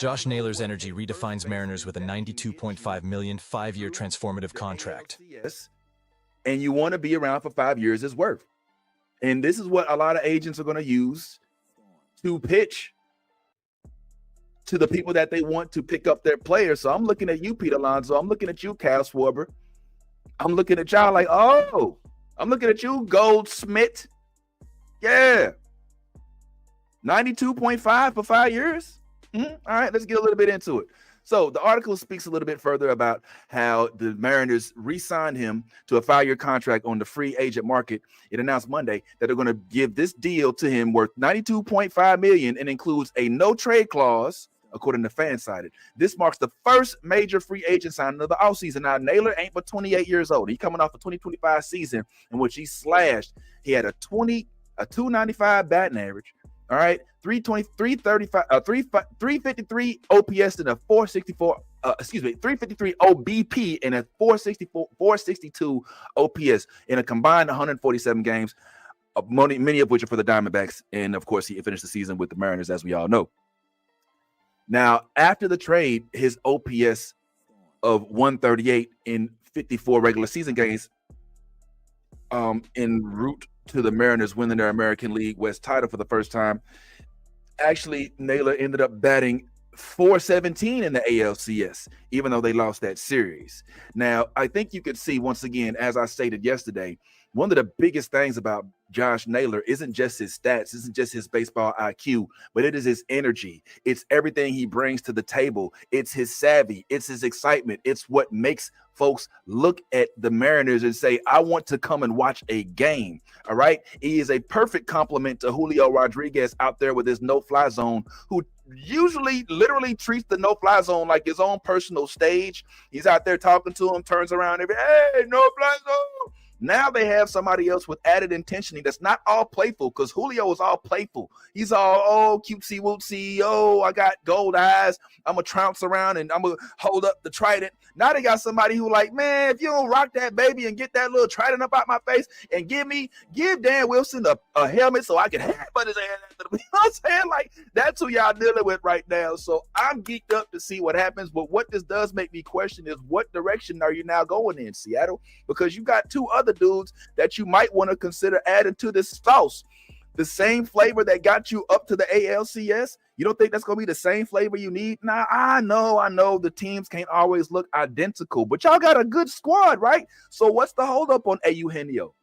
Josh Naylor's energy redefines Mariners with a $92.5 million five-year transformative contract. Yes, and you want to be around for 5 years is worth. And this is what a lot of agents are going to use to pitch to the people that they want to pick up their players. So I'm looking at you, Pete Alonso. I'm looking at you, Cal Schwarber. I'm looking at y'all like, oh, I'm looking at you, Goldsmith. Yeah. 92.5 for 5 years. All right, let's get a little bit into it. So the article speaks a little bit further about how the Mariners re-signed him to a 5-year contract on the free agent market. It announced Monday that they're going to give this deal to him worth $92.5 million and includes a no trade clause, according to Fansided. This marks the first major free agent signing of the offseason. Now, Naylor ain't but 28 years old. He's coming off a 2025 season in which he slashed. He had a 295 batting average. All right, 353 OPS and a 353 OBP and a 462 OPS in a combined 147 games, many of which are for the Diamondbacks. And of course, he finished the season with the Mariners, as we all know. Now, after the trade, his OPS of 138 in 54 regular season games, en route to the Mariners winning their American League West title for the first time. Actually, Naylor ended up batting .417 in the ALCS, even though they lost that series. Now, I think you could see, once again, as I stated yesterday, one of the biggest things about Josh Naylor isn't just his stats, isn't just his baseball IQ, but it is his energy. It's everything he brings to the table. It's his savvy. It's his excitement. It's what makes folks look at the Mariners and say, I want to come and watch a game. All right. He is a perfect complement to Julio Rodriguez out there with his no-fly zone, who usually literally treats the no-fly zone like his own personal stage. He's out there talking to him, turns around, hey, no-fly zone. Now they have somebody else with added intensity that's not all playful, because Julio is all playful. He's all, oh, cutesy wootsy. Oh, I got gold eyes. I'm going to trounce around and I'm going to hold up the trident. Now they got somebody who like, man, if you don't rock that baby and get that little trident up out my face and give Dan Wilson a helmet so I can headbutt his ass. You know what I'm saying? Like, that's who y'all dealing with right now. So I'm geeked up to see what happens. But what this does make me question is, what direction are you now going in, Seattle? Because you got two other dudes that you might want to consider adding to this sauce. The same flavor that got you up to the ALCS. You don't think that's going to be the same flavor you need? Now, I know the teams can't always look identical, but y'all got a good squad, right? So what's the holdup on Eugenio?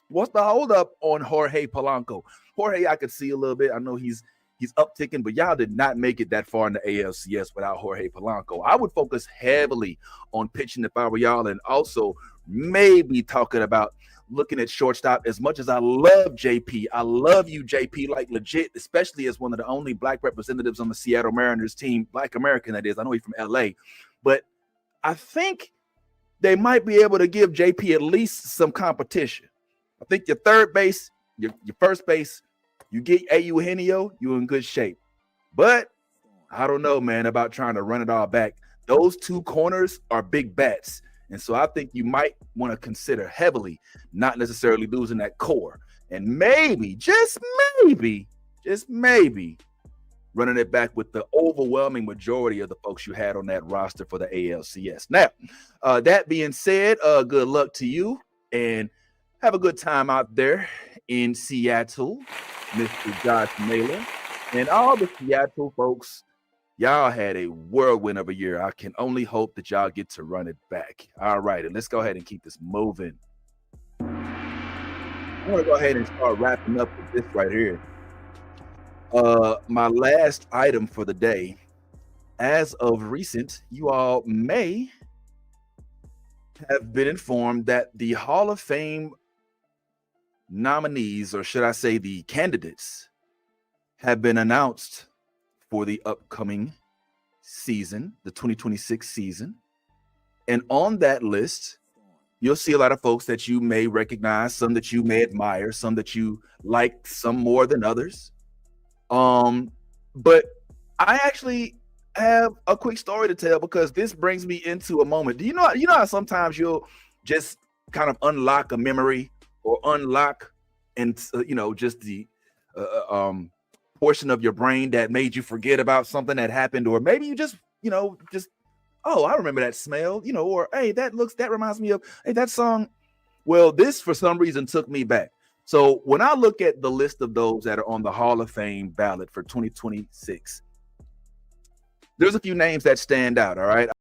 What's the holdup on Jorge Polanco? Jorge, I could see a little bit. I know he's upticking, but y'all did not make it that far in the ALCS without Jorge Polanco. I would focus heavily on pitching if I were y'all, and also maybe talking about looking at shortstop. As much as I love JP, I love you, JP, like legit, especially as one of the only black representatives on the Seattle Mariners team, black American that is. I know he's from LA, but I think they might be able to give JP at least some competition. I think your third base, your first base, you get Eugenio, you're in good shape. But I don't know, man, about trying to run it all back. Those two corners are big bats. And so I think you might want to consider heavily not necessarily losing that core. And maybe, just maybe, running it back with the overwhelming majority of the folks you had on that roster for the ALCS. Now, that being said, good luck to you and have a good time out there in Seattle, Mr. Josh Naylor. And all the Seattle folks, y'all had a whirlwind of a year. I can only hope that y'all get to run it back. All right, and let's go ahead and keep this moving. I want to go ahead and start wrapping up with this right here. My last item for the day. As of recent, you all may have been informed that the Hall of Fame nominees, or should I say the candidates, have been announced for the upcoming season, the 2026 season. And on that list, you'll see a lot of folks that you may recognize, some that you may admire, some that you like, some more than others. But I actually have a quick story to tell, because this brings me into a moment. Do you know how sometimes you'll just kind of unlock a memory or unlock and just the portion of your brain that made you forget about something that happened, or maybe you just, oh, I remember that smell, or hey, that reminds me of, hey, that song. Well, this for some reason took me back. So when I look at the list of those that are on the Hall of Fame ballot for 2026, there's a few names that stand out. All right.